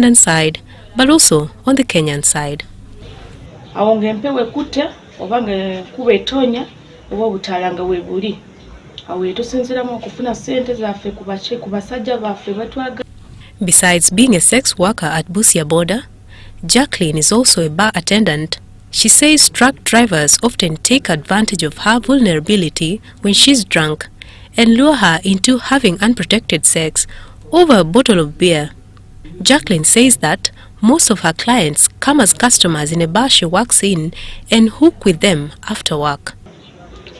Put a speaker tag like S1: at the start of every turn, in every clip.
S1: Ugandan side, but also on the Kenyan side.
S2: Awongempewe kute obange kubetonya oba butalanga webuli awe tusinziramu okufuna sente zaffe kubache kubasajja baffe batwaga.
S1: Besides being a sex worker at Busia border, Jacqueline is also a bar attendant. She says truck drivers often take advantage of her vulnerability when she's drunk and lure her into having unprotected sex over a bottle of beer. Jacqueline says that most of her clients come as customers in a bar she works in and hook with them after work.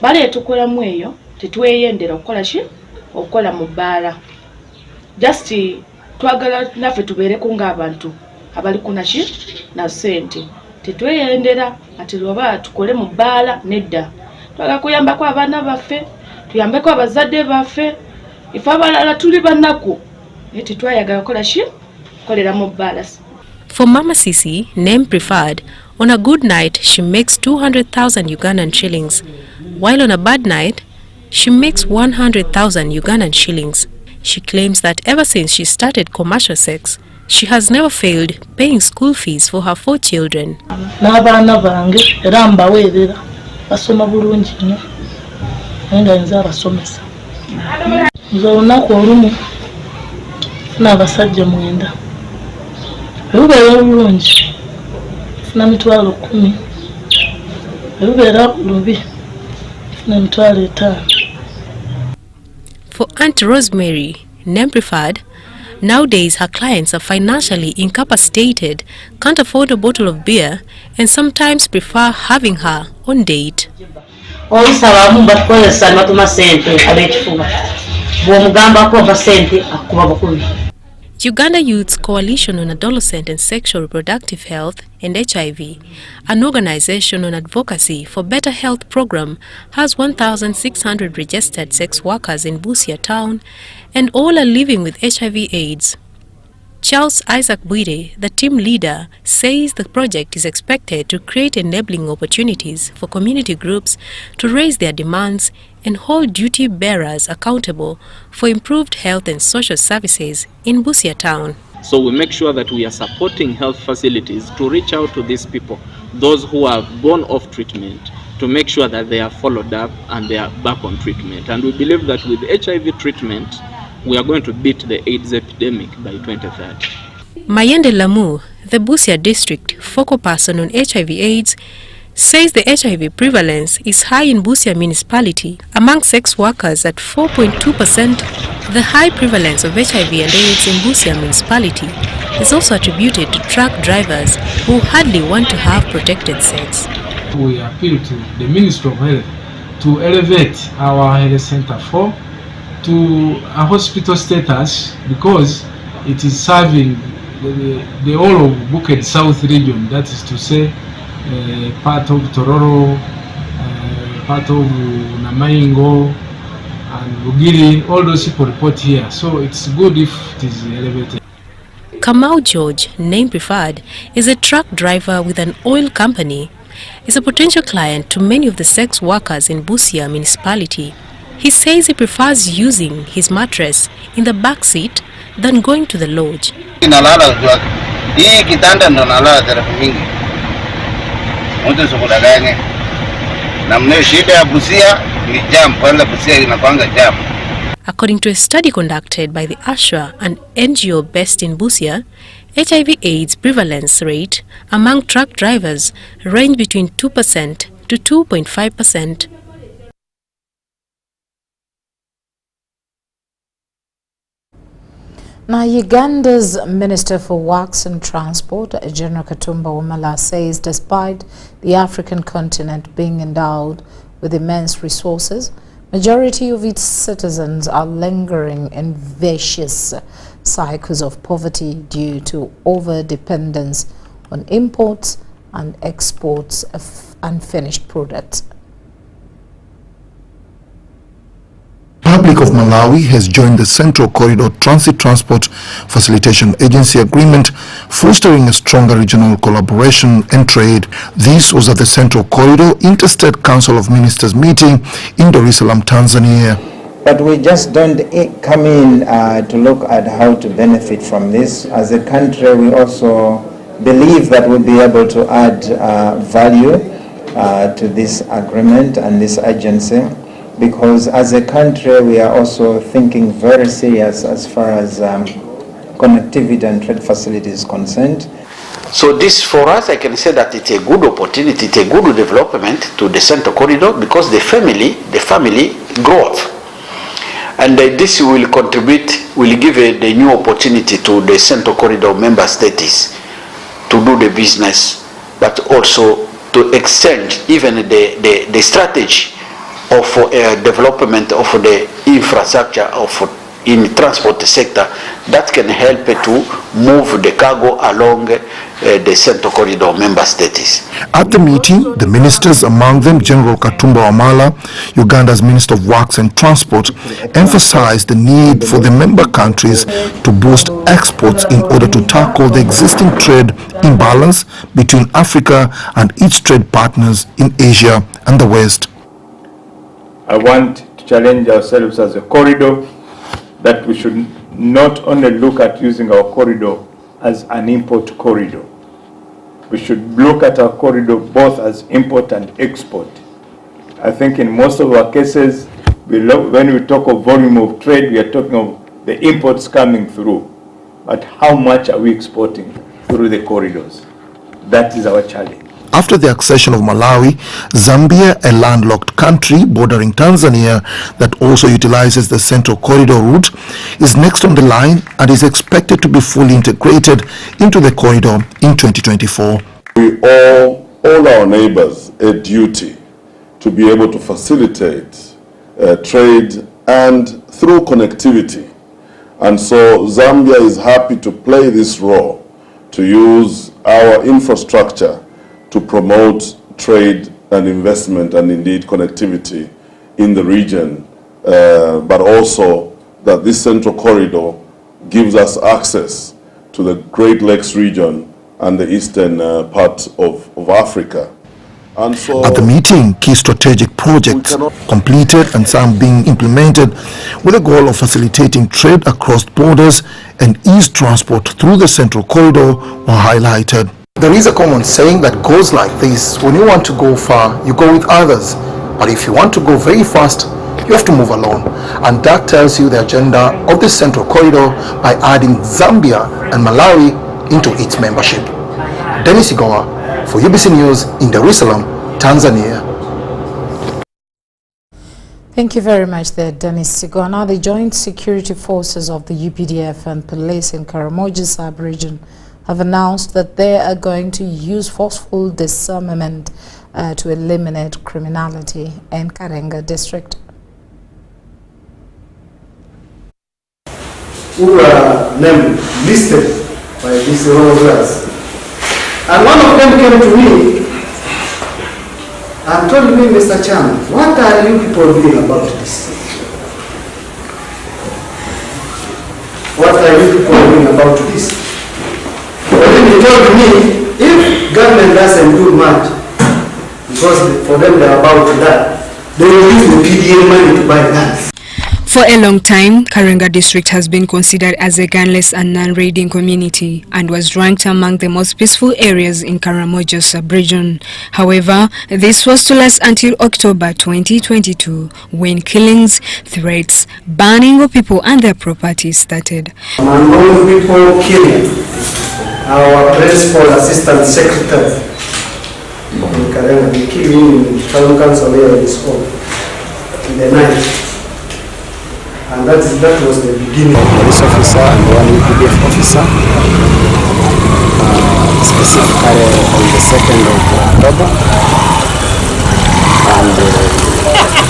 S2: Bale tukola mweyo tetweyendera okola shi okola mu bbala just twagala naffe tubeereko ng'abantu abali kuna shi na sente tetweyendera ati lwoba tukole mu bbala nedda twagala kuyambako abaana baffe tuyambeko abazadde baffe ife abalala tuli bannaku eti twayagala kola shi kolera mu bbala.
S1: For Mama Sisi, name preferred, on a good night she makes 200,000 Ugandan shillings, while on a bad night she makes 100,000 Ugandan shillings. She claims that ever since she started commercial sex, she has never failed paying school fees for her 4 children.
S3: N'abaana bange era mbaweerera basoma bulungi nnyo nga nze abasomesa. Nze olunaku olumu funa abasajja 9. Ebibeera bulungi funa 10,000. Ebibeera lubi funa 5,000.
S1: For Aunt Rosemary, name preferred, nowadays her clients are financially incapacitated, can't afford a bottle of beer, and sometimes prefer having her on date. Uganda Youth's Coalition on Adolescent and Sexual Reproductive Health and HIV, an organization on advocacy for better health program, has 1,600 registered sex workers in Busia town, and all are living with HIV/AIDS. Charles Isaac Bwire, the team leader, says the project is expected to create enabling opportunities for community groups to raise their demands and hold duty bearers accountable for improved health and social services in Busia town.
S4: So we make sure that we are supporting health facilities to reach out to these people, those who have gone off treatment, to make sure that they are followed up and they are back on treatment. And we believe that with HIV treatment, we are going to beat the AIDS epidemic by 2030.
S1: Mayende Lamu, the Busia district focal person on HIV/AIDS, says the HIV prevalence is high in Busia municipality among sex workers at 4.2%. The high prevalence of HIV and AIDS in Busia municipality is also attributed to truck drivers who hardly want to have protected sex.
S5: We appeal to the Ministry of Health to elevate our health center to a hospital status, because it is serving the whole of Bukit South region, that is to say part of Tororo, part of Namaingo and Bugiri. All those people report here, so it's good if it is elevated.
S1: Kamau George, name preferred, is a truck driver with an oil company. Is a potential client to many of the sex workers in Busia municipality. He says he prefers using his mattress in the back seat than going to the lodge. According to a study conducted by the ASHRA, an NGO based in Busia, HIV/AIDS prevalence rate among truck drivers range between 2% to 2.5%.
S6: Now, Uganda's Minister for Works and Transport, General Katumba Wamala, says despite the African continent being endowed with immense resources, majority of its citizens are lingering in vicious cycles of poverty due to over-dependence on imports and exports of unfinished products.
S7: The Republic of Malawi has joined the Central Corridor Transit Transport Facilitation Agency agreement, fostering a stronger regional collaboration and trade. This was at the Central Corridor Interstate Council of Ministers meeting in Dar es Salaam, Tanzania.
S8: But we just don't come in to look at how to benefit from this. As a country, we also believe that we'll be able to add value to this agreement and this agency, because as a country, we are also thinking very serious as far as connectivity and trade facilities is concerned.
S9: So this, for us, I can say that it's a good opportunity, it's a good development to the Central Corridor, because the family growth. And this will contribute, will give the new opportunity to the Central Corridor member states to do the business, but also to extend even the strategy of development of the infrastructure in transport sector that can help to move the cargo along the Central Corridor member states.
S7: At the meeting, the ministers, among them General Katumba Wamala, Uganda's Minister of Works and Transport, emphasized the need for the member countries to boost exports in order to tackle the existing trade imbalance between Africa and its trade partners in Asia and the West.
S10: I want to challenge ourselves as a corridor that we should not only look at using our corridor as an import corridor. We should look at our corridor both as import and export. I think in most of our cases, when we talk of volume of trade, we are talking of the imports coming through. But how much are we exporting through the corridors? That is our challenge.
S7: After the accession of Malawi, Zambia, a landlocked country bordering Tanzania that also utilizes the Central Corridor route, is next on the line and is expected to be fully integrated into the corridor in 2024.
S11: We owe all our neighbors a duty to be able to facilitate trade and through connectivity. And so Zambia is happy to play this role, to use our infrastructure to promote trade and investment and indeed connectivity in the region, but also that this Central Corridor gives us access to the Great Lakes region and the eastern part of Africa. And so
S7: at the meeting, key strategic projects completed and some being implemented with the goal of facilitating trade across borders and ease transport through the Central Corridor were highlighted. There is a common saying that goes like this: when you want to go far, you go with others. But if you want to go very fast, you have to move alone. And that tells you the agenda of the Central Corridor by adding Zambia and Malawi into its membership. Dennis Igoa for UBC News in Dar es Salaam, Tanzania.
S6: Thank you very much there, Dennis Igoa. Now, the joint security forces of the UPDF and police in Karamoja sub-region have announced that they are going to use forceful disarmament to eliminate criminality in Kanga District.
S12: Who were named, listed by these rollers. And one of them came to me and told me, Mr. Chan, what are you people doing about this? What are you people doing about this? Then he told me, if government doesn't do much, because for them they're about to die, they will use the PDA money to buy guns.
S13: For a long time, Kanga District has been considered as a gunless and non-raiding community and was ranked among the most peaceful areas in Karamoja sub-region. However, this was to last until October 2022, when killings, threats, burning of people and their property started.
S12: Among people killing our principal assistant secretary in Kanga, they killed him in town council here in his home in the night. And that was the beginning.
S14: Police officer and one UPDF officer, specifically on the 2nd of October. And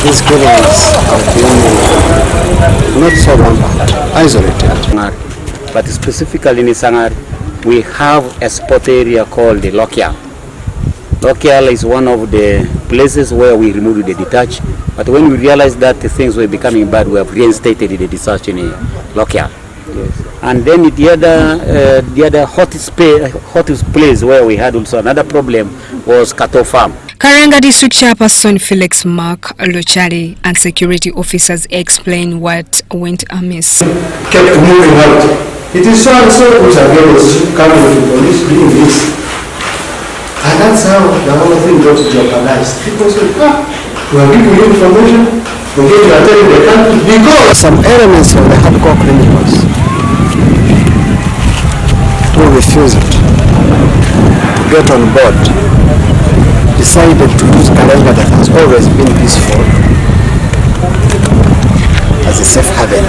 S14: these killings have been not so rampant, isolated.
S15: But specifically in Sangari, we have a spot area called the Lokyal. Lokyal is one of the places where we removed the detached. But when we realized that the things were becoming bad, we have reinstated the detached in Lokyal. Yes. And then the other hottest place where we had also another problem was cattle farm.
S13: Kanga District Chairperson Felix Mark Lochale and security officers explain what went amiss.
S12: Kept moving out. It is so and so who's against coming to police doing this. And that's how the whole thing got jeopardized. People say, we are giving you information, we get you attending the country because
S14: some elements of the hardcore criminals who refused to get on board decided to use Kanga that has always been peaceful as a safe haven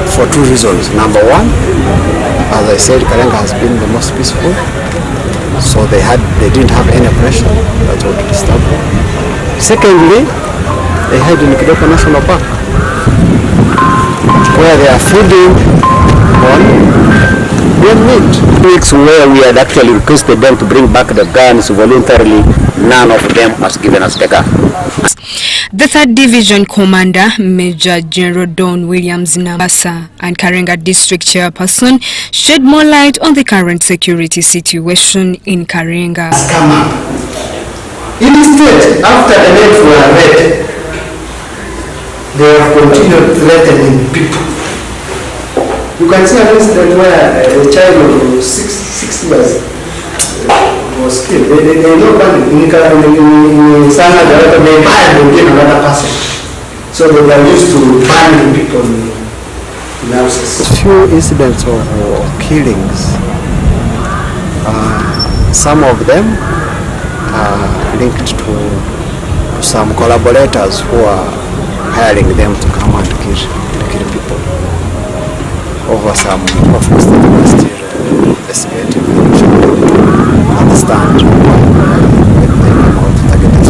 S14: for two reasons. Number one, as I said, Kanga has been the most peaceful, so they didn't have any pressure that would disturb them. Secondly, they had in Kidoko National Park where they are feeding on their meat.
S15: Weeks where we had actually requested them to bring back the guns voluntarily, none of them has given us the gun.
S13: The 3rd Division Commander, Major General Don Williams Nambasa, and Kanga District Chairperson shed more light on the current security situation in Kanga.
S12: Instead, after the names were read, they have continued threatening people. You can see an incident where a child of 6 years was killed. They know that in Sanga, they buy and give another person. So they were used to banning people in houses.
S14: A few incidents of killings, some of them are linked to some collaborators who are hiring them to come and kill people over some of which they were still investigating and understand why they came out to target us.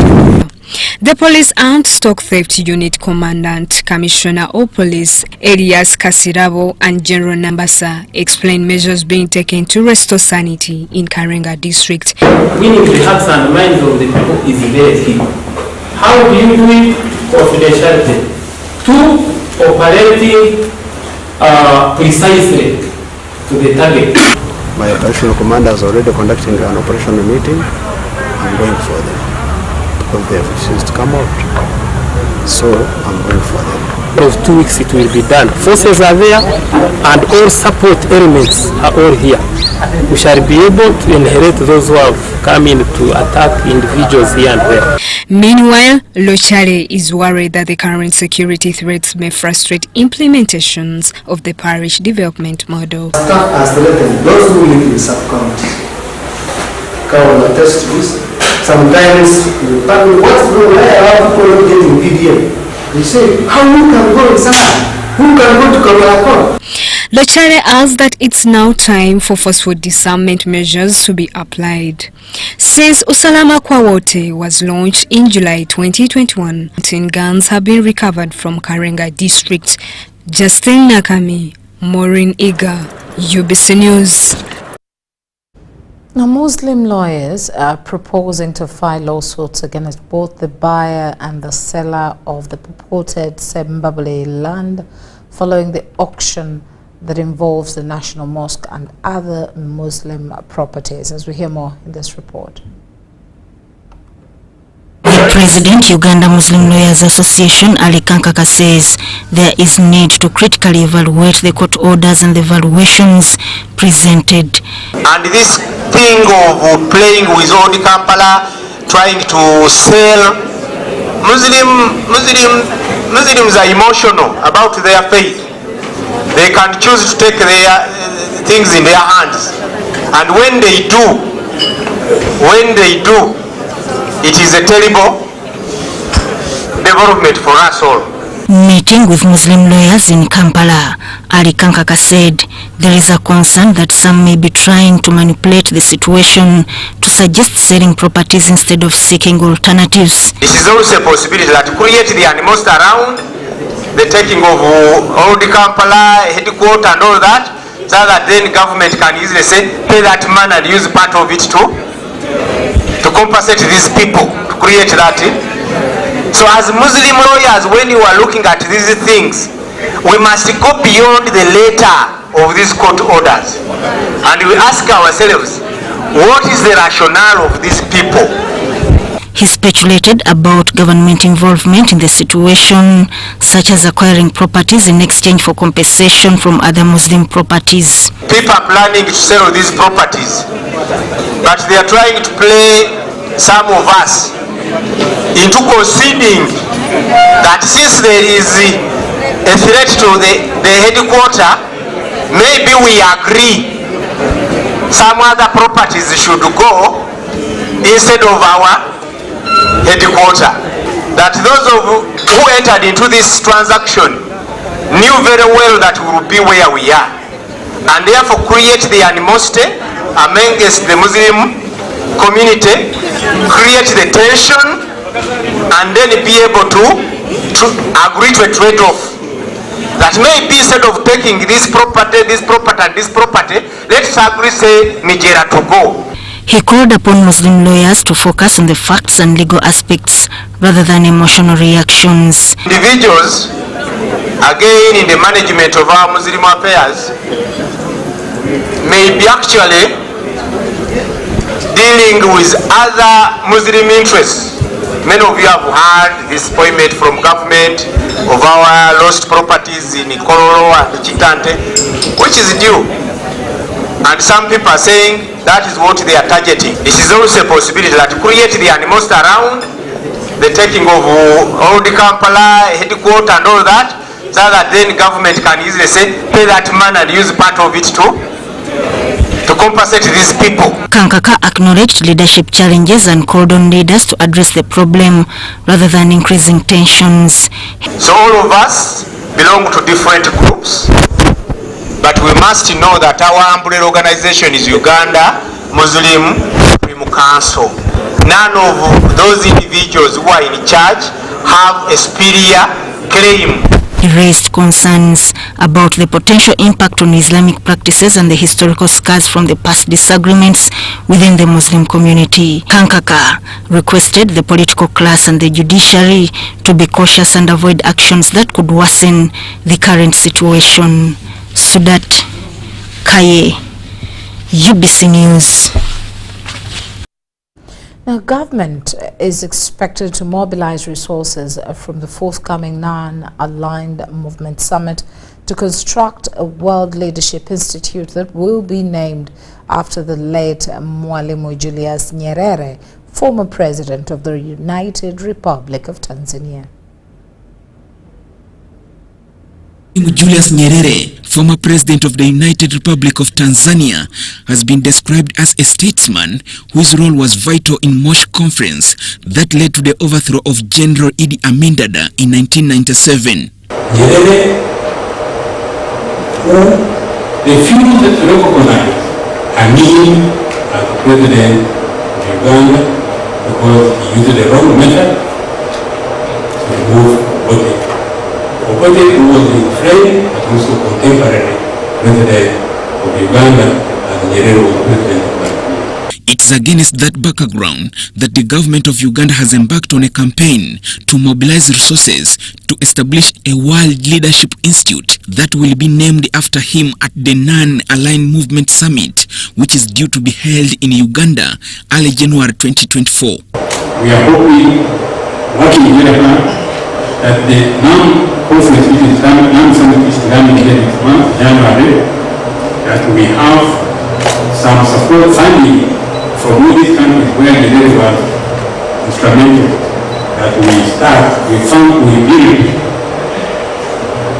S13: The Police and Stock Theft Unit Commandant, Commissioner of Police Elias Kasirabo and General Nambasa explain measures being taken to restore sanity in Kanga District.
S16: Winning the hearts and minds of the people is very key. How do you do it? Confidentiality. 2, operating precisely to the target.
S14: My operational commander is already conducting an operational meeting. I'm going for them because they have refused to come out. So I'm going for them.
S16: Of 2 weeks it will be done. Forces are there and all support elements are all here. We shall be able to inherit those who have come in to attack individuals here and there.
S13: Meanwhile, Lochale is worried that the current security threats may frustrate implementations of the parish development model.
S12: Staff are threatened, those who live in sub-county. Come on, attest to this. Sometimes, what's the way our people not getting PDA? They say, how who can go inside? Who can go to Kamalakon?
S13: Lochale adds that it's now time for forceful disarmament measures to be applied. Since Usalama Kwawote was launched in July 2021, 10 guns have been recovered from Kanga District. Justin Nakami, Maureen Iga, UBC News.
S6: Now, Muslim lawyers are proposing to file lawsuits against both the buyer and the seller of the purported Sembabule land following the auction that involves the National Mosque and other Muslim properties. As we hear more in this report.
S17: President, Uganda Muslim Lawyers Association, Ali Kankaka, says there is need to critically evaluate the court orders and the valuations presented.
S18: And this thing of playing with old Kampala, trying to sell, Muslims are emotional about their faith. They can choose to take their things in their hands. And when they do, it is a terrible development for us all.
S17: Meeting with Muslim lawyers in Kampala, Ali Kankaka said there is a concern that some may be trying to manipulate the situation to suggest selling properties instead of seeking alternatives.
S18: It is also a possibility that create the animosity around the taking of old Kampala headquarters and all that, so that then government can easily say, pay that man and use part of it to compensate these people, to create that. So as Muslim lawyers, when you are looking at these things, we must go beyond the letter of these court orders. And we ask ourselves, what is the rationale of these people?
S17: He speculated about government involvement in the situation, such as acquiring properties in exchange for compensation from other Muslim properties.
S18: People are planning to sell these properties, but they are trying to play some of us into conceding that since there is a threat to the headquarter, maybe we agree some other properties should go instead of our headquarter. That those who entered into this transaction knew very well that we will be where we are, and therefore create the animosity amongst the Muslim community, create the tension, and then be able to agree to a trade-off. That maybe instead of taking this property, and this property, let's agree, say, Nigeria to go.
S17: He called upon Muslim lawyers to focus on the facts and legal aspects rather than emotional reactions.
S18: Individuals, again in the management of our Muslim affairs, may be actually dealing with other Muslim interests. Many of you have heard disappointment from government of our lost properties in Kororo and Chitante, which is due. And some people are saying that is what they are targeting. It is also a possibility that to create the animosity around the taking of old Kampala, headquarters and all that, so that then government can easily say, pay that man and use part of it to compensate these people.
S17: Kankaka acknowledged leadership challenges and called on leaders to address the problem rather than increasing tensions.
S18: So all of us belong to different groups, but we must know that our umbrella organization is Uganda Muslim Supreme Council. None of those individuals who are in charge have a superior claim.
S17: He raised concerns about the potential impact on Islamic practices and the historical scars from the past disagreements within the Muslim community. Kankaka requested the political class and the judiciary to be cautious and avoid actions that could worsen the current situation. Sudat Kaye, UBC News.
S6: Now, government is expected to mobilize resources from the forthcoming non-aligned movement summit to construct a World Leadership Institute that will be named after the late Mwalimu Julius Nyerere, former president of the United Republic of Tanzania.
S19: Julius Nyerere, former president of the United Republic of Tanzania, has been described as a statesman whose role was vital in Mosh Conference that led to the overthrow of General Idi Amin Dada in 1997.
S20: Nyerere, who refused to recognize Amin as president of Uganda because he used the wrong method to remove Obote. Obote, who was a friend but also contemporary president of Uganda as Nyerere was president of Tanzania.
S19: It is against that background that the government of Uganda has embarked on a campaign to mobilize resources to establish a World Leadership Institute that will be named after him at the Non-Aligned Movement Summit, which is due to be held in Uganda early January 2024.
S20: We are hoping, working together, that the non-conference which is non-summit is coming here next month, January, that we have some support funding from all these countries where the leader was instrumental, that we start, we build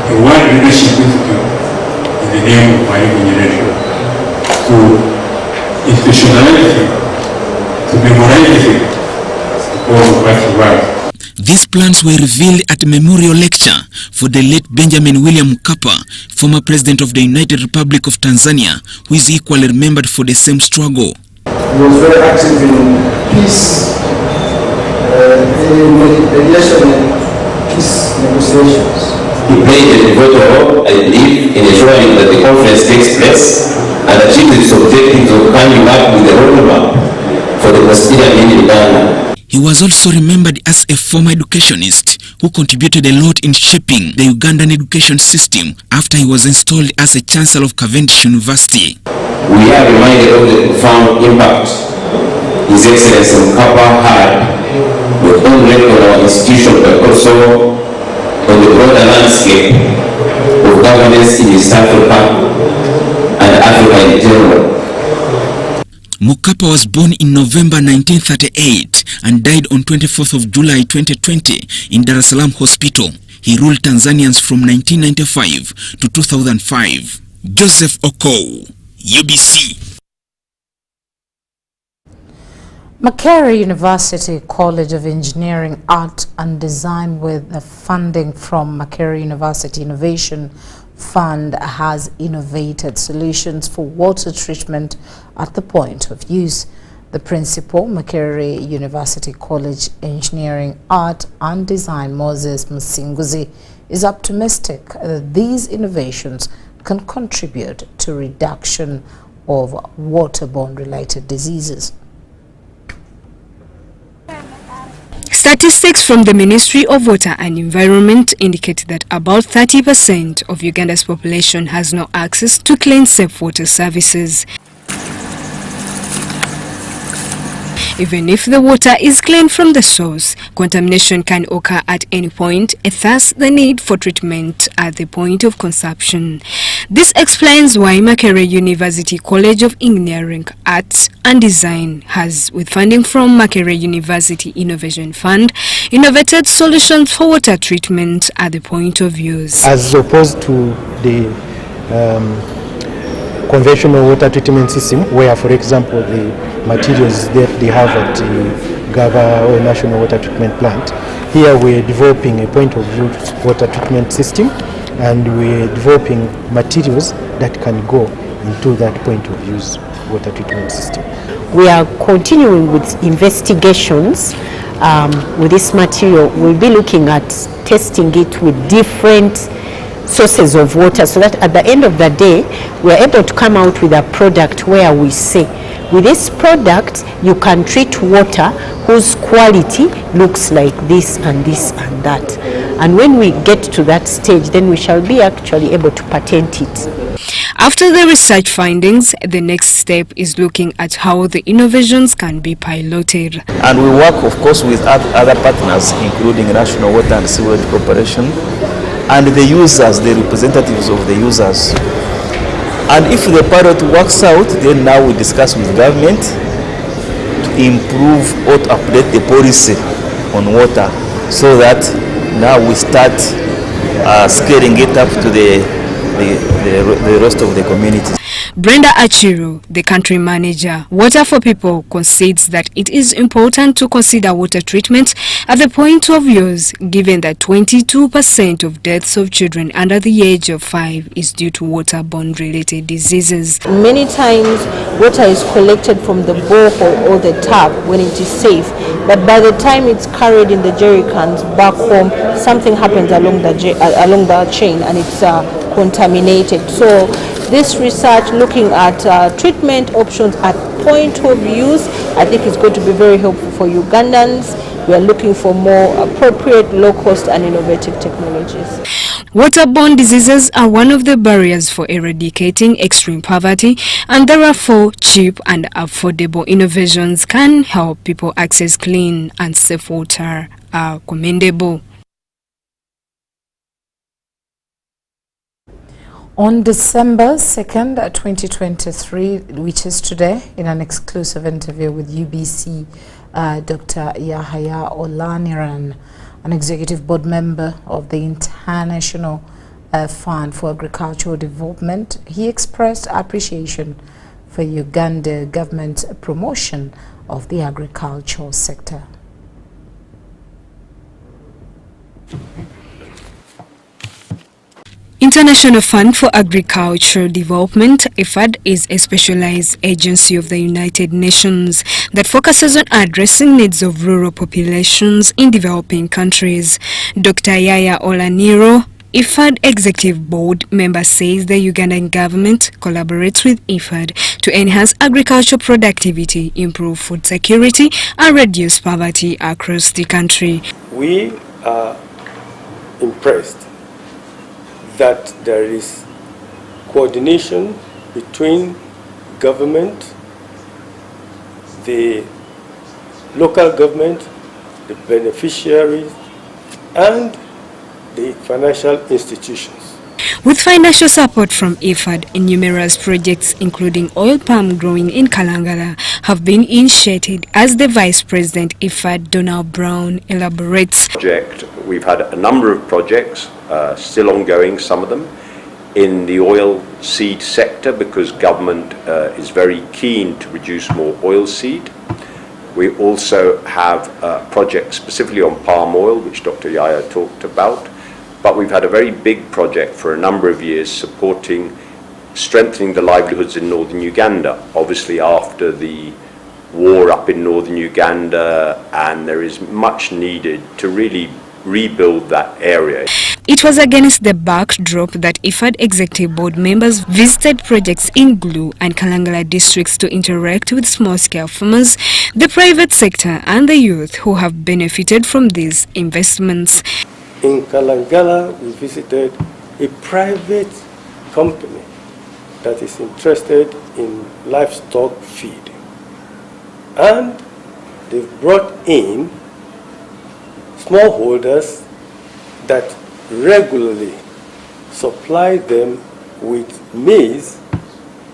S20: a World Leadership Institute in the name of Mwalimu Nyerere to institutionalize it, to memorialize it, because of what he was.
S19: These plans were revealed at a memorial lecture for the late Benjamin William Mkapa, former president of the United Republic of Tanzania, who is equally remembered for the same struggle.
S12: He was very active in peace, mediation and peace negotiations.
S21: He played a pivotal role, I believe, in ensuring that the conference takes place and achieves its objectives of coming up with a roadmap for the Palestinian in Uganda.
S19: He was also remembered as a former educationist who contributed a lot in shaping the Ugandan education system after he was installed as a chancellor of Cavendish University.
S21: We are reminded of the profound impact His Excellency Mkapa had not only on our institution but also on the broader landscape of governance in East Africa and Africa in general.
S19: Mkapa was born in November 1938 and died on 24th of July 2020 in Dar es Salaam Hospital. He ruled Tanzanians from 1995 to 2005. Joseph Oko, UBC.
S6: Makerere University College of Engineering, Art and Design, with the funding from Makerere University Innovation Fund, has innovated solutions for water treatment at the point of use. The principal, Makerere University College Engineering, Art and Design, Moses Musinguzi, is optimistic that these innovations can contribute to reduction of waterborne related diseases.
S13: Statistics from the Ministry of Water and Environment indicate that about 30% of Uganda's population has no access to clean, safe water services. Even if the water is clean from the source, contamination can occur at any point, and thus the need for treatment at the point of consumption. This explains why Makerere University College of Engineering, Arts and Design has, with funding from Makerere University Innovation Fund, innovated solutions for water treatment at the point of use.
S2: As opposed to the conventional water treatment system, where, for example, the materials that they have at the GAVA or National Water Treatment Plant, here we're developing a point of view water treatment system, and we're developing materials that can go into that point of use water treatment system.
S22: We are continuing with investigations with this material. We'll be looking at testing it with different sources of water, so that at the end of the day we're able to come out with a product where we say, with this product you can treat water whose quality looks like this and this and that. And when we get to that stage, then we shall be actually able to patent it.
S13: After the research findings, the next step is looking at how the innovations can be piloted.
S23: And we work, of course, with other partners, including National Water and Sewerage Corporation, and the users, the representatives of the users. And if the pilot works out, then now we discuss with government to improve or to update the policy on water, so that now we start scaling it up to the rest of the communities.
S13: Brenda Achiro, the country manager, Water for People, concedes that it is important to consider water treatment at the point of use, given that 22% of deaths of children under the age of 5 is due to waterborne related diseases.
S24: Many times water is collected from the borehole or the tap when it is safe, but by the time it's carried in the jerry cans back home, something happens along the chain and it's contaminated. So this research looking at treatment options at point of use, I think is going to be very helpful for Ugandans. We are looking for more appropriate, low-cost and innovative technologies.
S13: Waterborne diseases are one of the barriers for eradicating extreme poverty, and therefore cheap and affordable innovations can help people access clean and safe water are commendable.
S6: On December 2nd, 2023, which is today, in an exclusive interview with UBC, Dr. Yahaya Olaniran, an executive board member of the International Fund for Agricultural Development, he expressed appreciation for Uganda government's promotion of the agricultural sector.
S13: International Fund for Agricultural Development, IFAD, is a specialized agency of the United Nations that focuses on addressing needs of rural populations in developing countries. Dr. Yaya Olaniro, IFAD Executive Board member, says the Ugandan government collaborates with IFAD to enhance agricultural productivity, improve food security and reduce poverty across the country.
S25: We are impressed that there is coordination between government, the local government, the beneficiaries, and the financial institutions.
S13: With financial support from EFAD, numerous projects including oil palm growing in Kalangala have been initiated, as the Vice President EFAD Donald Brown elaborates.
S1: We've had a number of projects, still ongoing, some of them, in the oil seed sector because government is very keen to produce more oil seed. We also have projects specifically on palm oil, which Dr. Yaya talked about. But we've had a very big project for a number of years supporting, strengthening the livelihoods in northern Uganda, obviously after the war up in northern Uganda, and there is much needed to really rebuild that area.
S13: It was against the backdrop that IFAD Executive Board members visited projects in Gulu and Kanga districts to interact with small-scale farmers, the private sector and the youth who have benefited from these investments.
S25: In Kalangala, we visited a private company that is interested in livestock feed. And they've brought in smallholders that regularly supply them with maize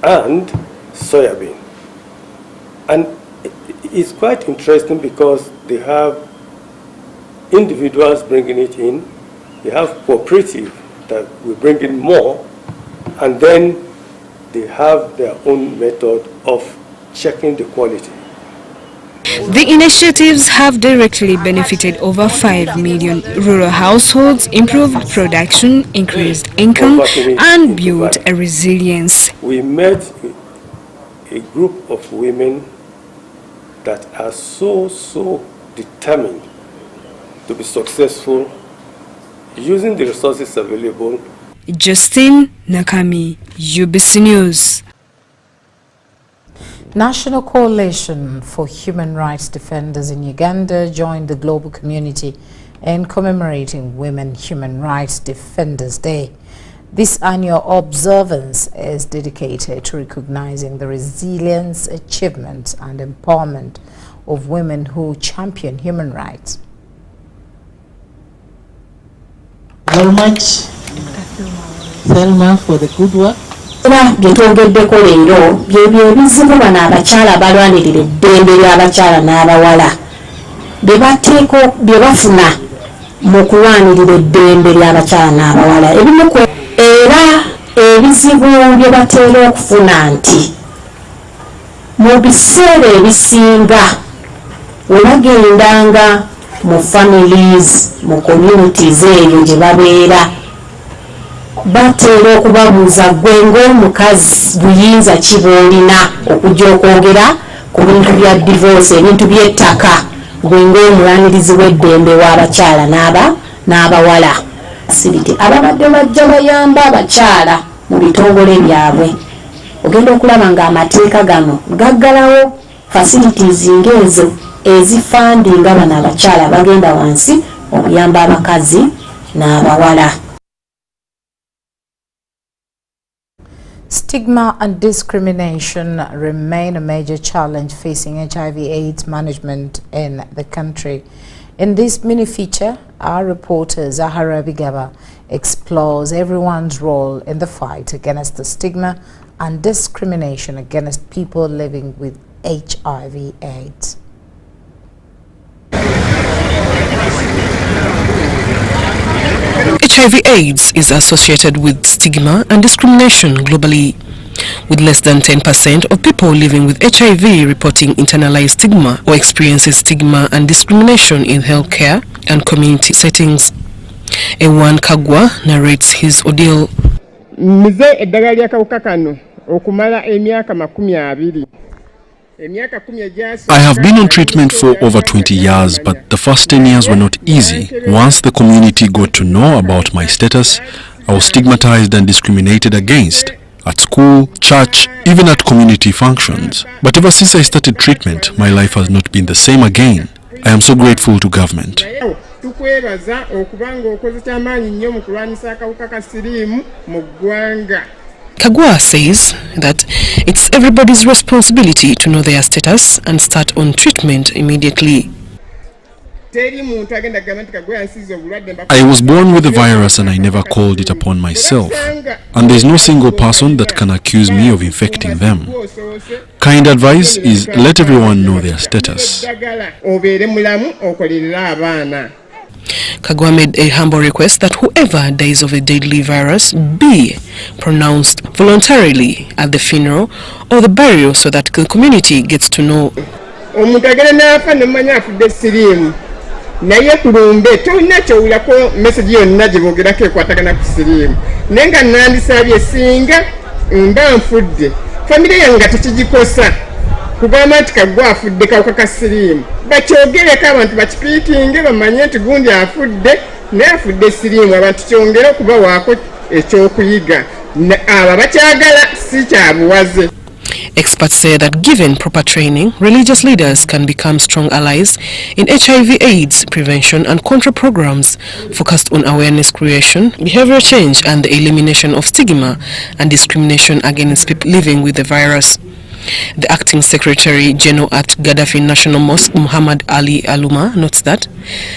S25: and soybean. And it's quite interesting because they have individuals bringing it in, they have cooperative that will bring in more, and then they have their own method of checking the quality.
S13: The initiatives have directly benefited over 5 million rural households, improved production, increased income, and built a resilience.
S25: We met a group of women that are so determined to be successful using the resources available.
S13: Justine Nakami, UBC News.
S6: National Coalition for Human Rights Defenders in Uganda joined the global community in commemorating Women Human Rights Defenders Day. This annual observance is dedicated to recognizing the resilience, achievements, and empowerment of women who champion human rights.
S3: Very much, Thelma, for the good work.
S24: Byetwogeddeko leero byebyo ebizibu bano abakyala balwanirira eddembe ly'abakyala n'abawala bye bafuna mu kulwanirira eddembe ly'abakyala n'abawala ebimu era ebizibu bye bateera okufuna nti mu biseera ebisinga we bagendanga mu families mu communities eyo gye babeera bateera okubabuuza gwe ng'omukazi buyinza ki bw'olina okujja okwogera ku bintu bya divorce, ebintu by'ettaka, gwe ng'omulwanirizi w'eddembe w'abakyala n'abawala. Ababadde bajja bayamba abakyala mu bitongole byabwe, ogenda okulaba ng'amateeka gano gaggalawo facilities ng'ezo ezifandinga bano abakyala bagenda wansi okuyamba abakazi n'abawala.
S6: Stigma and discrimination remain a major challenge facing HIV/AIDS management in the country. In this mini feature, our reporter Zahara Bigaba explores everyone's role in the fight against the stigma and discrimination against people living with HIV/AIDS.
S4: HIV/AIDS is associated with stigma and discrimination globally, with less than 10% of people living with HIV reporting internalized stigma or experiences stigma and discrimination in healthcare and community settings. Ewan Kagwa narrates his ordeal.
S5: I have been on treatment for over 20 years, but the first 10 years were not easy. Once the community got to know about my status, I was stigmatized and discriminated against at school, church, even at community functions. But ever since I started treatment, my life has not been the same again. I am so grateful to government.
S4: Kagwa says that it's everybody's responsibility to know their status and start on treatment immediately.
S5: I was born with the virus and I never called it upon myself. And there's no single person that can accuse me of infecting them. Kind advice is let everyone know their status.
S4: Kagwa made a humble request that whoever dies of a deadly virus be pronounced voluntarily at the funeral or the burial so that the community gets to know.
S7: naye kulumbe tolina kyowulako message yonna gye boogerako ekwatagana ku siriimu naye nga nandisabye singa mba nfudde famire yange nga tekigikosa kugamba nti Kagwa afudde kawuka ka siriimu bakyogereko abantu bakipiikinge bamanye nti gundi afudde naye afudde siriimu abantu kyongere okubawaako ekyokuyiga abo bakyagala si kyabuwaze.
S4: Experts say that given proper training, religious leaders can become strong allies in HIV/AIDS prevention and control programs focused on awareness creation, behavior change and the elimination of stigma and discrimination against people living with the virus. The acting Secretary General at Gaddafi National Mosque, Muhammad Ali Aluma, notes that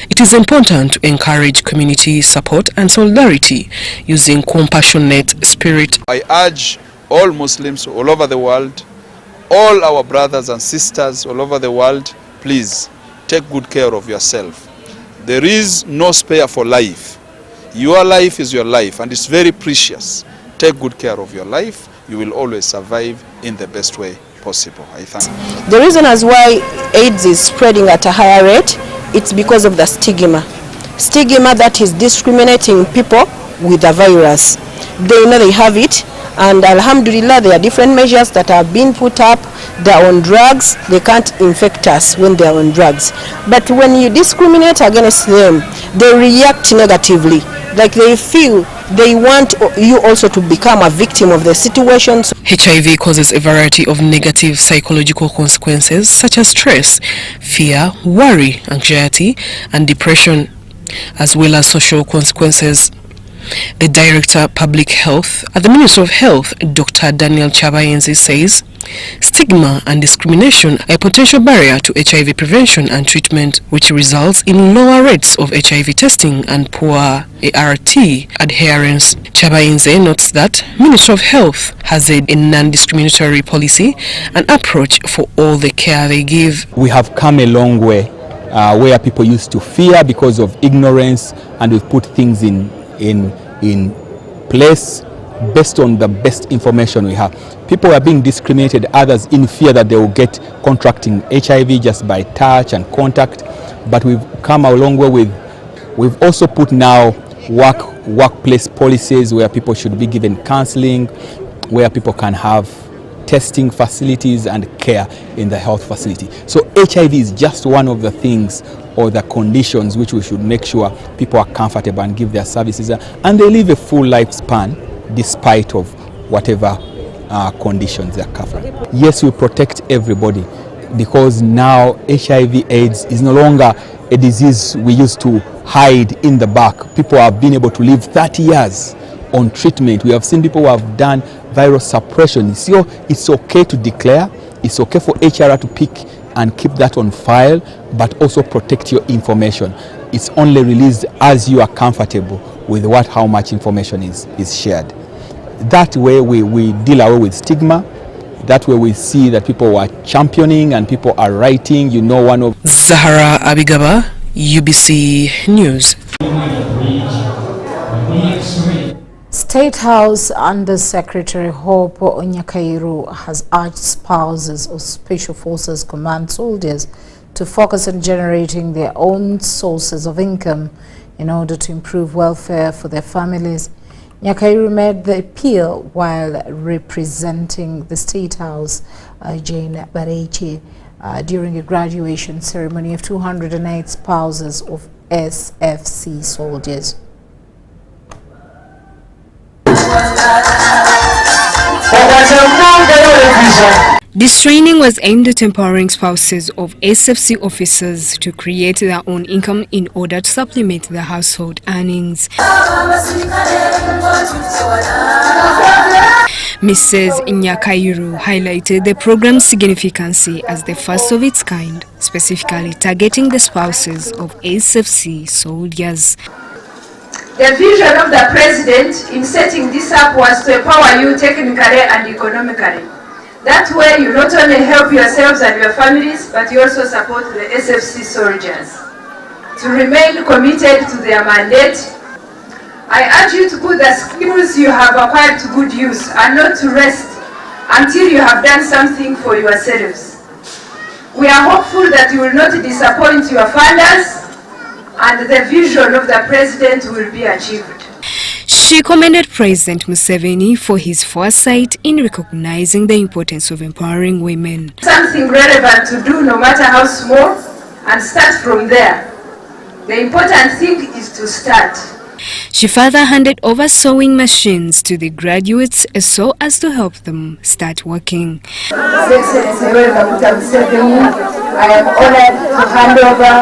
S4: it is important to encourage community support and solidarity using compassionate spirit.
S8: I urge all Muslims all over the world, all our brothers and sisters all over the world, please take good care of yourself. There is no spare for life. Your life is your life and it's very precious. Take good care of your life. You will always survive in the best way possible. I thank you.
S24: The reason as why AIDS is spreading at a higher rate, it's because of the stigma. Stigma that is discriminating people with the virus. They know they have it, and alhamdulillah there are different measures that are being put up. They're on drugs, they can't infect us when they're on drugs. But when you discriminate against them, they react negatively. Like they feel they want you also to become a victim of the situation.
S4: HIV causes a variety of negative psychological consequences such as stress, fear, worry, anxiety, and depression, as well as social consequences. The Director of Public Health at the Ministry of Health, Dr. Daniel Chabayenzi, says stigma and discrimination are a potential barrier to HIV prevention and treatment, which results in lower rates of HIV testing and poor ART adherence. Chabayenzi notes that Ministry of Health has a non-discriminatory policy and approach for all the care they give.
S9: We have come a long way where people used to fear because of ignorance, and we've put things in place based on the best information we have. People are being discriminated, others in fear that they will get contracting HIV just by touch and contact. But we've come a long way we've also put now workplace policies where people should be given counseling, where people can have testing facilities and care in the health facility. So HIV is just one of the things or the conditions which we should make sure people are comfortable and give their services and they live a full lifespan despite of whatever conditions they're covering. Yes, we protect everybody because now HIV/AIDS is no longer a disease we used to hide in the back. People have been able to live 30 years on treatment. We have seen people who have done virus suppression. So it's okay to declare, it's okay for HR to pick and keep that on file, but also protect your information. It's only released as you are comfortable with how much information is shared. That way we deal away with stigma. That way we see that people are championing and people are writing. You know, one of
S4: Zahara Abigaba, UBC News.
S6: State House Under Secretary Hope Onyakairu has urged spouses of Special Forces Command soldiers to focus on generating their own sources of income in order to improve welfare for their families. Nyakairu made the appeal while representing the State House, Jane Barechi, during a graduation ceremony of 208 spouses of SFC soldiers.
S13: This training was aimed at empowering spouses of SFC officers to create their own income in order to supplement their household earnings. Mrs. Nyakairu highlighted the program's significance as the first of its kind, specifically targeting the spouses of SFC soldiers.
S10: The vision of the President in setting this up was to empower you technically and economically. That way you not only help yourselves and your families, but you also support the SFC soldiers. To remain committed to their mandate, I urge you to put the skills you have acquired to good use and not to rest until you have done something for yourselves. We are hopeful that you will not disappoint your funders and the vision of the President will be achieved.
S13: She commended President Museveni for his foresight in recognizing the importance of empowering women.
S10: Something relevant to do no matter how small, and start from there. The important thing is to start.
S13: She further handed over sewing machines to the graduates so as to help them start working.
S10: His Excellency Dr. Museveni, I am honored to hand over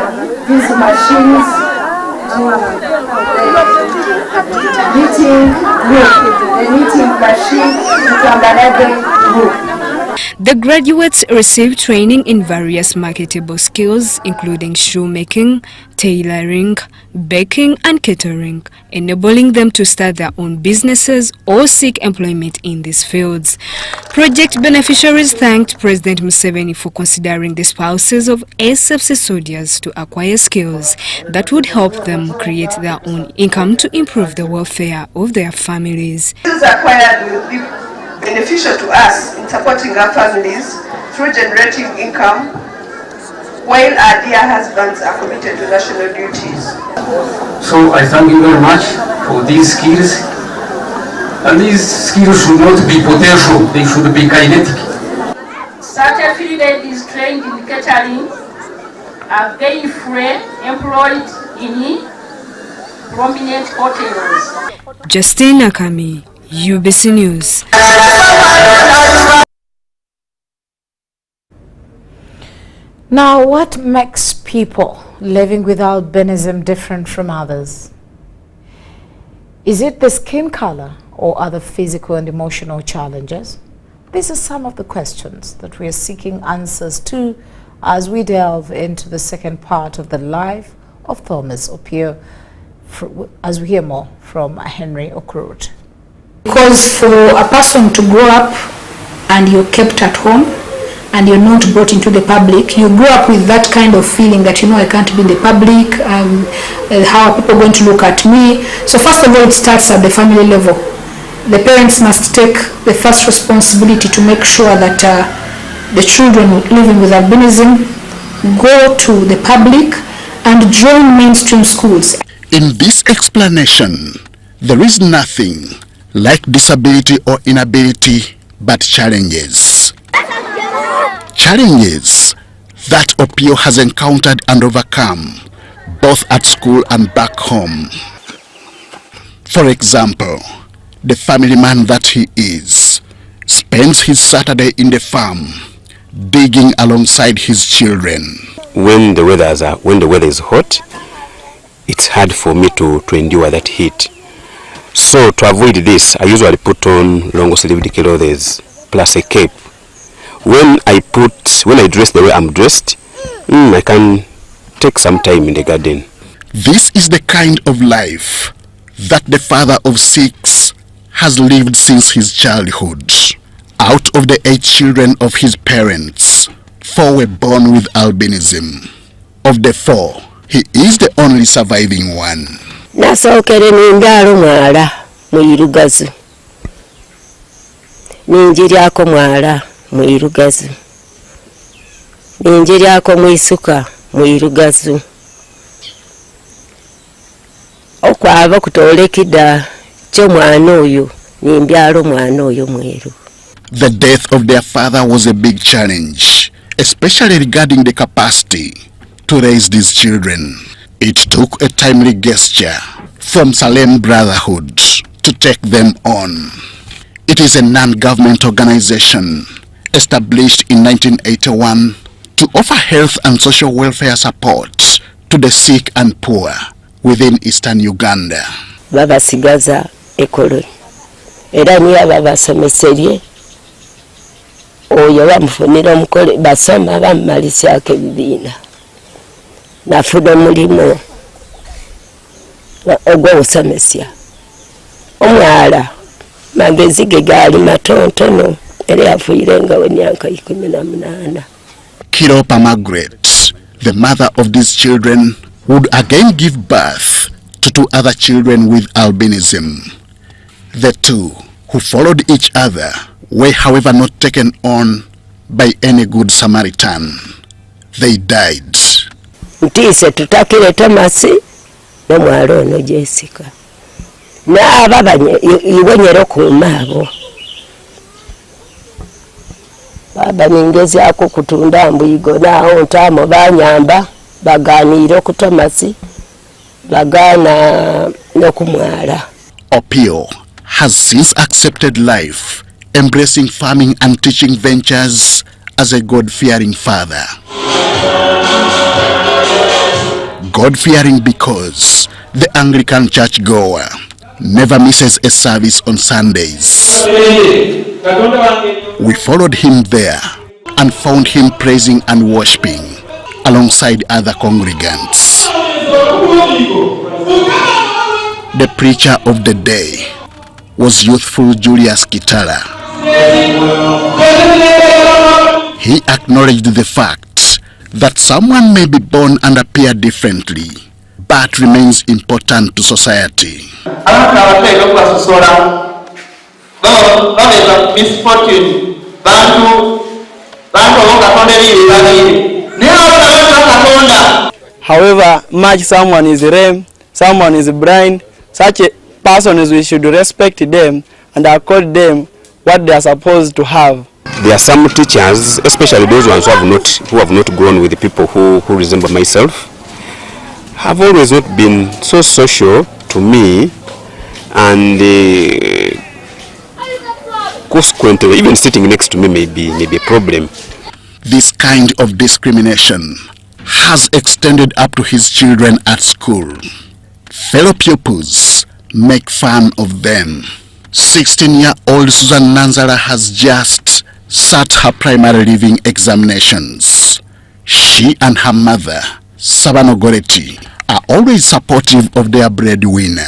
S10: these machines to the knitting group, the knitting machine to Kanga group.
S13: The graduates received training in various marketable skills, including shoemaking, tailoring, baking, and catering, enabling them to start their own businesses or seek employment in these fields. Project beneficiaries thanked President Museveni for considering the spouses of SFC soldiers to acquire skills that would help them create their own income to improve the welfare of their families.
S10: Skills acquired will be beneficial to us in supporting our families through generating income, while our dear husbands are committed to national duties.
S20: So I thank you very much for these skills. And these skills should not be potential, they should be kinetic.
S10: Certified is trained in catering, are gainfully employed in prominent hotels.
S13: Justine Nakami, UBC News.
S6: Now, what makes people living with albinism different from others? Is it the skin color or other physical and emotional challenges? These are some of the questions that we are seeking answers to as we delve into the second part of the life of Thomas Opio, as we hear more from Henry Okrut.
S11: Because for a person to grow up and you're kept at home and you're not brought into the public, you grow up with that kind of feeling that, you know, I can't be in the public, how are people going to look at me? So first of all, it starts at the family level. The parents must take the first responsibility to make sure that the children living with albinism go to the public and join mainstream schools.
S14: In this explanation, there is nothing like disability or inability but challenges. Challenges that Opio has encountered and overcome, both at school and back home. For example, the family man that he is spends his Saturday in the farm, digging alongside his children.
S15: When the weather is hot, it's hard for me to endure that heat. So to avoid this, I usually put on long sleeved clothes plus a cape. When I dress the way I'm dressed, I can take some time in the garden.
S14: This is the kind of life that the father of 6 has lived since his childhood. Out of the 8 children of his parents, 4 were born with albinism. Of the 4, he is the only surviving one.
S16: Nasookere n'embyalo mwala muyirugazu. Ninjiryako mwala muyirugazu. Ninjiryako mwisuka muyirugazu. Okwava kutoolekida kyo mwana oyo n'embyalo mwana oyo mweru.
S14: The death of their father was a big challenge, especially regarding the capacity to raise these children. It took a timely gesture from Salem Brotherhood to take them on. It is a non-government organization established in 1981 to offer health and social welfare support to the sick and poor within eastern Uganda.
S16: Babasigaza ekolo era niyo ababasomeserye oyo bamufunira omukole basoma bamumalisyako ebibiina nafuna omulimu ogw'obusomesya omwala magezi ge gaali matontono era yafiire nga w'emyaka 18.
S14: Kiropa Margaret, the mother of these children, would again give birth to 2 other children with albinism. The 2, who followed each other, were however not taken on by any good Samaritan. They died.
S16: Ntise tutakire Thomas n'omwala ono Jessica n'aba iwenyero kumaabo baba ningezaako kutunda mbuyigo naawo ntamo banyamba baganiire ku Thomas bagana n'okumwala.
S14: Opio has since accepted life, embracing farming and teaching ventures as a God-fearing father. God-fearing because the Anglican churchgoer never misses a service on Sundays. We followed him there and found him praising and worshiping alongside other congregants. The preacher of the day was youthful Julius Kitala. He acknowledged the fact that someone may be born and appear differently, but remains important to society.
S12: However much someone is lame, someone is blind, such a person is we should respect them and accord them what they are supposed to have.
S15: There are some teachers, especially those ones who have not grown with the people who resemble myself, have always not been so social to me, and consequently, even sitting next to me may be a problem.
S14: This kind of discrimination has extended up to his children at school. Fellow pupils make fun of them. 16-year-old Susan Nanzara has just sat her primary leaving examinations. She and her mother, Sabano Goreti, are always supportive of their breadwinner.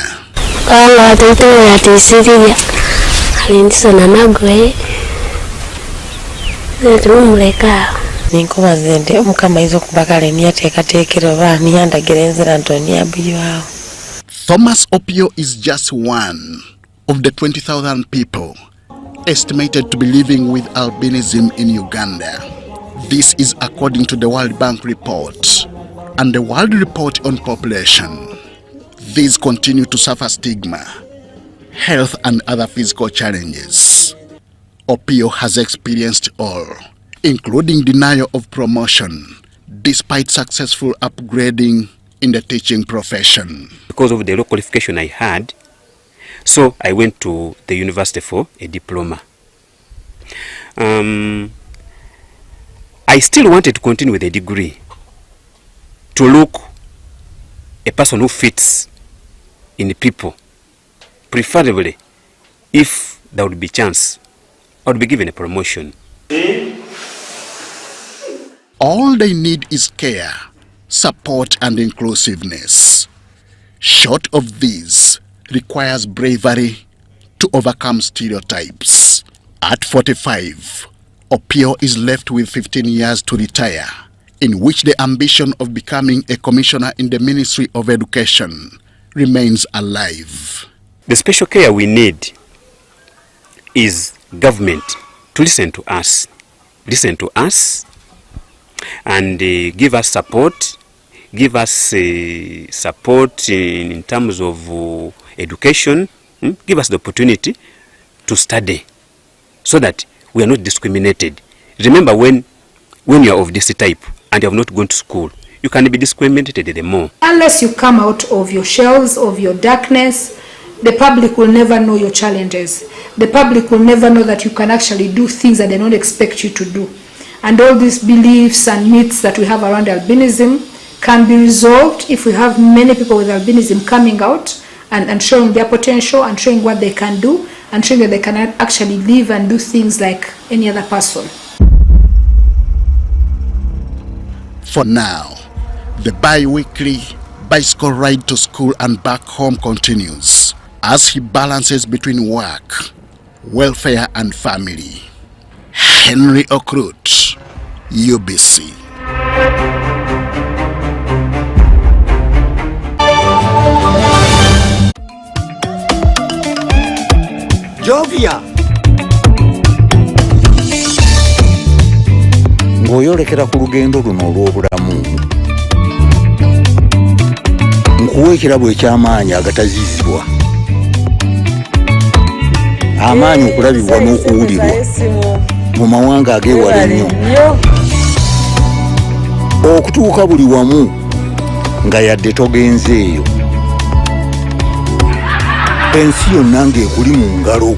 S14: Thomas Opio is just one of the 20,000 people estimated to be living with albinism in Uganda. This is according to the World Bank report and the World Report on Population. These continue to suffer stigma, health and other physical challenges. Opio has experienced all, including denial of promotion, despite successful upgrading in the teaching profession.
S15: Because of the low qualification I had, so I went to the university for a diploma. I still wanted to continue with a degree, to look a person who fits in the people. Preferably, if there would be chance, I would be given a promotion.
S14: All they need is care, support and inclusiveness. Short of these, requires bravery to overcome stereotypes. At 45, Opio is left with 15 years to retire, in which the ambition of becoming a commissioner in the Ministry of Education remains alive.
S15: The special care we need is government to listen to us and give us support, support in terms of education, give us the opportunity to study so that we are not discriminated. Remember, when you are of this type and you have not gone to school, you can be discriminated the more.
S11: Unless you come out of your shells, of your darkness, the public will never know your challenges. The public will never know that you can actually do things that they don't expect you to do. And all these beliefs and myths that we have around albinism can be resolved if we have many people with albinism coming out and showing their potential and showing what they can do, and showing that they can actually live and do things like any other person.
S14: For now, the bi-weekly bicycle ride to school and back home continues as he balances between work, welfare and family. Henry Okrut, UBC.
S2: Jovia ng'oyolekera ku lugendo luno olw'obulamu nkuwa ekirabo eky'amaanyi agatazizibwa, amaanyi okulabibwa n'okuwulirwa mu mawanga ag'ewala ennyo, okutuuka buli wamu nga yadde togenzeeyo, ensi yonna ng'ekuli mu ngalo.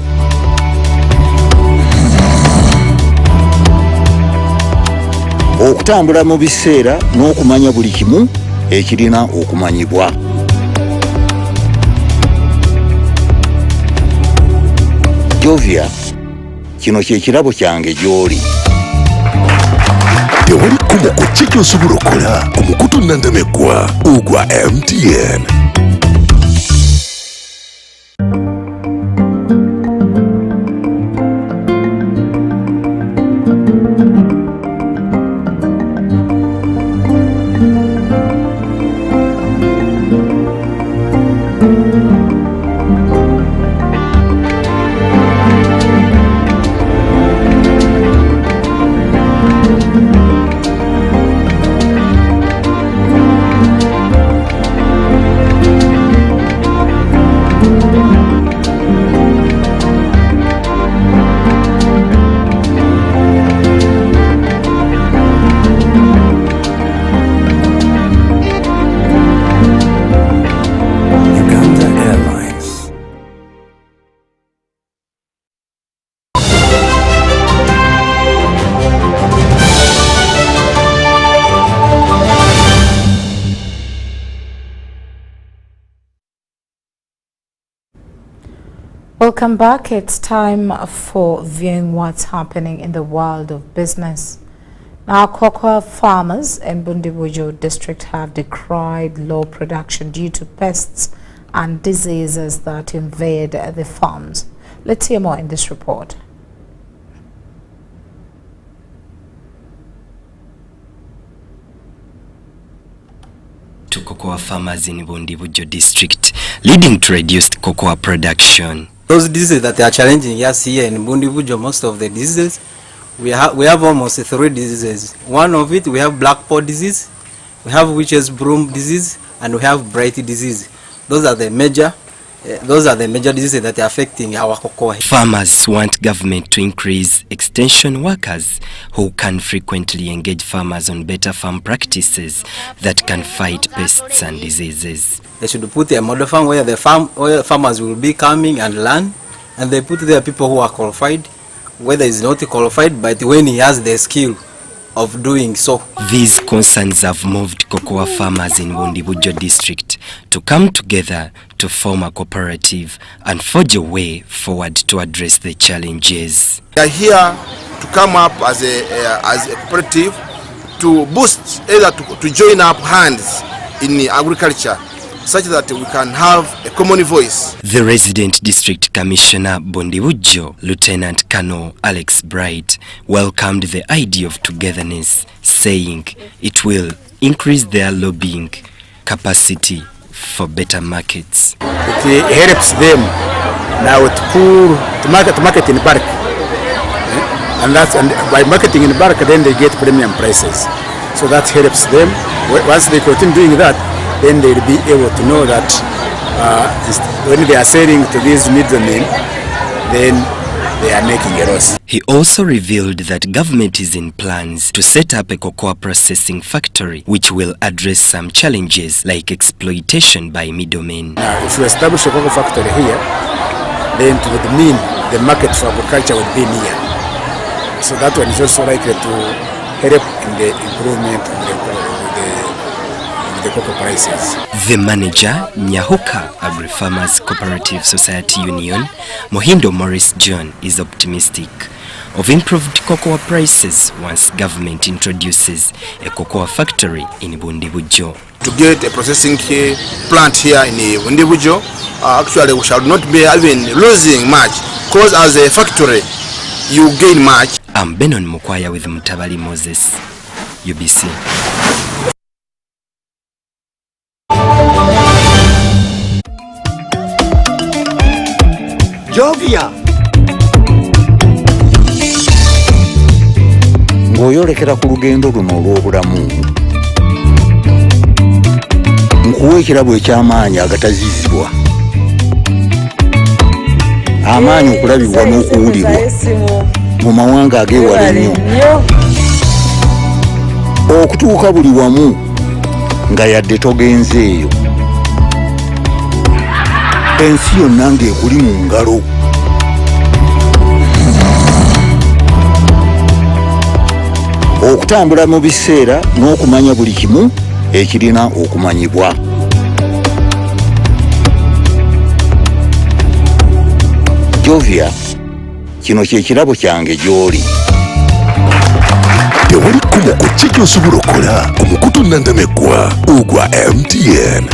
S2: Okutambula mu biseera n'okumanya buli kimu ekirina okumanyibwa. Jovia, kino kye kirabo kyange gy'oli.
S17: Tewali kkubo ku ki ky'osobola okukola omukutu nnandameggwa ogwa MTN.
S6: Welcome back. It's time for viewing what's happening in the world of business. Now, cocoa farmers in Busia district have decried low production due to pests and diseases that invade the farms. Let's hear more in this report.
S18: To cocoa farmers in Busia district, leading to reduced cocoa production.
S19: Those diseases that are challenging us here in Busia, most of the diseases, we have almost 3 diseases. One of it, we have black pod disease, we have witch's broom disease, and we have blight disease. Those are the major diseases that are affecting our cocoa.
S18: Farmers want government to increase extension workers who can frequently engage farmers on better farm practices that can fight pests and diseases.
S19: They should put a model farm where farmers will be coming and learn, and they put there people who are qualified, whether he's not qualified, but when he has the skill of doing so.
S18: These concerns have moved cocoa farmers in Busia district to come together to form a cooperative and forge a way forward to address the challenges.
S21: We are here to come up as a cooperative to boost, either to join up hands in agriculture, such that we can have a common voice.
S18: The resident district commissioner Busia, Lieutenant Colonel Alex Bright, welcomed the idea of togetherness, saying it will increase their lobbying capacity for better markets.
S26: It helps them now to market in bulk, and by marketing in bulk, then they get premium prices. So that helps them. Once they continue doing that, then they'll be able to know that when they are selling to these middlemen, then they are making a loss.
S18: He also revealed that government is in plans to set up a cocoa processing factory which will address some challenges like exploitation by middlemen.
S26: Now, if we establish a cocoa factory here, then it would mean the market for agriculture would be near. So that one is also likely to help in the improvement of the the cocoa prices.
S18: The manager, Nyahuka Agri-Farmers Cooperative Society Union, Mohindo Morris John, is optimistic of improved cocoa prices once government introduces a cocoa factory in Bundibujo.
S21: To get a processing plant here in Bundibujo, actually we shall not be even losing much, because as a factory you gain much.
S18: I'm Benon Mukwaya with Mutabali Moses, UBC.
S2: Jovia ng'oyolekera ku lugendo luno olw'obulamu nkuwa ekirabo eky'amaanyi agatazizibwa, amaanyi okulabibwa n'okuwulirwa mu mawanga ag'ewala ennyo, okutuuka buli wamu nga yadde togenzeeyo, ensi yonna ng'ekuli mu ngalo. Okutambula mu biseera n'okumanya buli kimu ekirina okumanyibwa. Jovia, kino kye kirabo kyange gy'oli.
S17: Tewali kkubo ku ki ky'osobola okukola omukutu nnandameggwa ogwa MTN.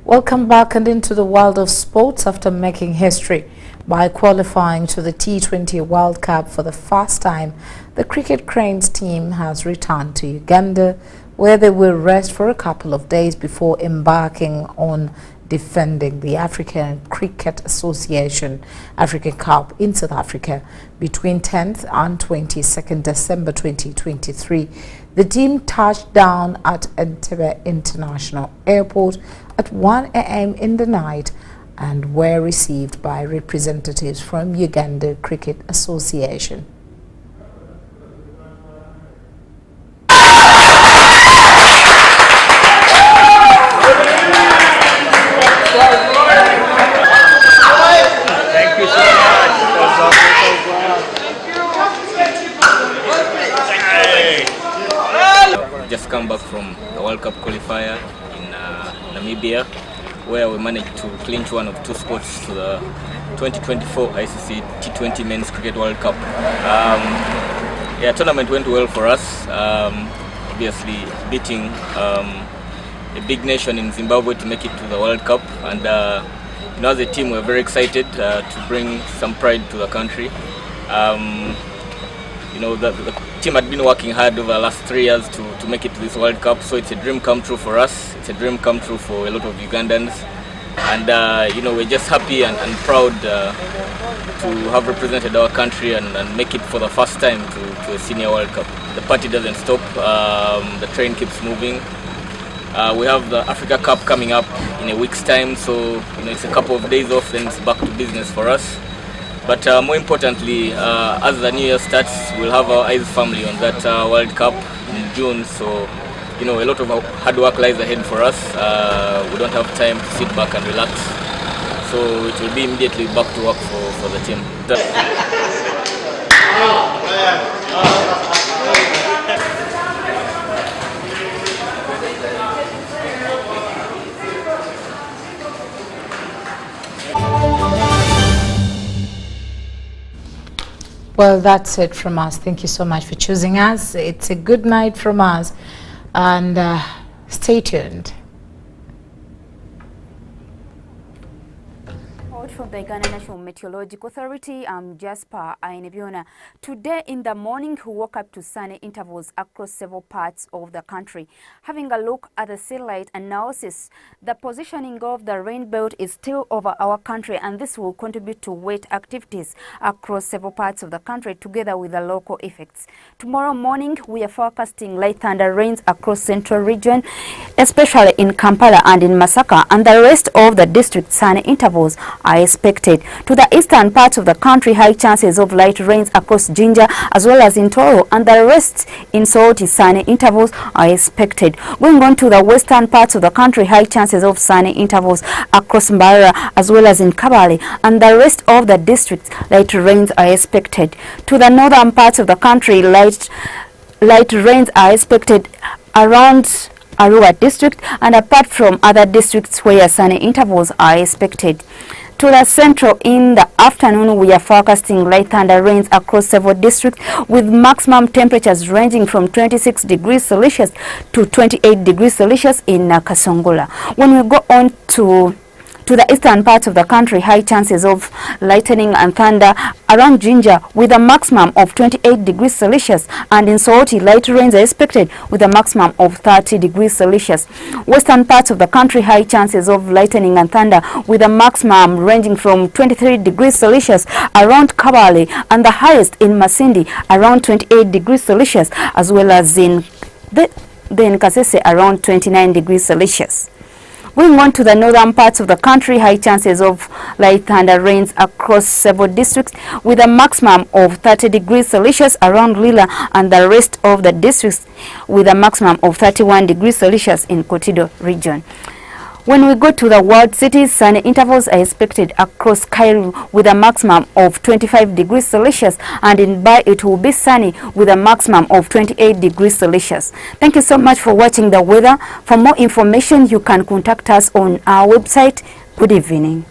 S6: Welcome back and into the world of sports. After making history by qualifying to the T20 World Cup for the first time, the Cricket Cranes team has returned to Uganda, where they will rest for a couple of days before embarking on defending the African Cricket Association African Cup in South Africa between 10th and 22nd December 2023. The team touched down at Entebbe International Airport at 1 a.m. in the night and were received by representatives from Uganda Cricket Association.
S1: Thank you so much.
S3: Just come back from the World Cup qualifier in Namibia, where we managed to clinch one of two spots to the 2024 ICC T20 Men's Cricket World Cup. Yeah, tournament went well for us. Obviously beating a big nation in Zimbabwe to make it to the World Cup, and you know, as a team we're very excited to bring some pride to the country. You know, the team had been working hard over the last 3 years to make it to this World Cup, so it's a dream come true for us. It's a dream come true for a lot of Ugandans, and you know, we're just happy and proud to have represented our country and make it for the first time to a senior World Cup. The party doesn't stop, the train keeps moving. We have the Africa Cup coming up in a week's time, so you know, it's a couple of days off, then it's back to business for us. But more importantly, as the new year starts, we'll have our eyes firmly on that World Cup in June. So, you know, a lot of hard work lies ahead for us. We don't have time to sit back and relax. So it will be immediately back to work for the team.
S6: Well, that's it from us. Thank you so much for choosing us. It's a good night from us, and stay tuned.
S5: From the Uganda National Meteorological Authority, I'm Jasper Ainebiona. Today in the morning, we woke up to sunny intervals across several parts of the country. Having a look at the satellite analysis, the positioning of the rain belt is still over our country, and this will contribute to wet activities across several parts of the country together with the local effects. Tomorrow morning, we are forecasting light thunder rains across central region, especially in Kampala and in Masaka, and the rest of the district sunny intervals are expected. To the eastern parts of the country, high chances of light rains across Jinja as well as in Toro, and the rest in Sooti, sunny intervals are expected. Going on to the western parts of the country, high chances of sunny intervals across Mbarara as well as in Kabale, and the rest of the districts, light rains are expected. To the northern parts of the country, light rains are expected around Arua district and apart from other districts where sunny intervals are expected. To the central, in the afternoon, we are forecasting light thunder rains across several districts with maximum temperatures ranging from 26 degrees Celsius to 28 degrees Celsius in Kasongola. When we go on to the eastern parts of the country, high chances of lightning and thunder around Jinja with a maximum of 28 degrees Celsius, and in Sooti, light rains are expected with a maximum of 30 degrees Celsius. Western parts of the country, high chances of lightning and thunder with a maximum ranging from 23 degrees Celsius around Kabale, and the highest in Masindi around 28 degrees Celsius, as well as in Kasese around 29 degrees Celsius. Going on to the northern parts of the country, high chances of light thunder rains across several districts with a maximum of 30 degrees Celsius around Lila, and the rest of the districts with a maximum of 31 degrees Celsius in Kotido region. When we go to the world cities, sunny intervals are expected across Cairo with a maximum of 25 degrees Celsius, and in Bai it will be sunny with a maximum of 28 degrees Celsius. Thank you so much for watching the weather. For more information, you can contact us on our website. Good evening.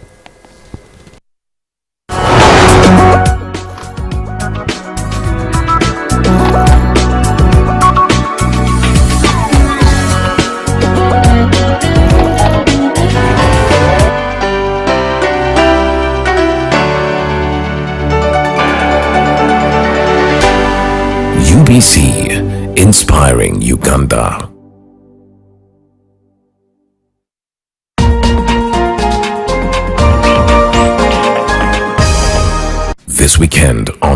S1: UBC, inspiring Uganda. This weekend on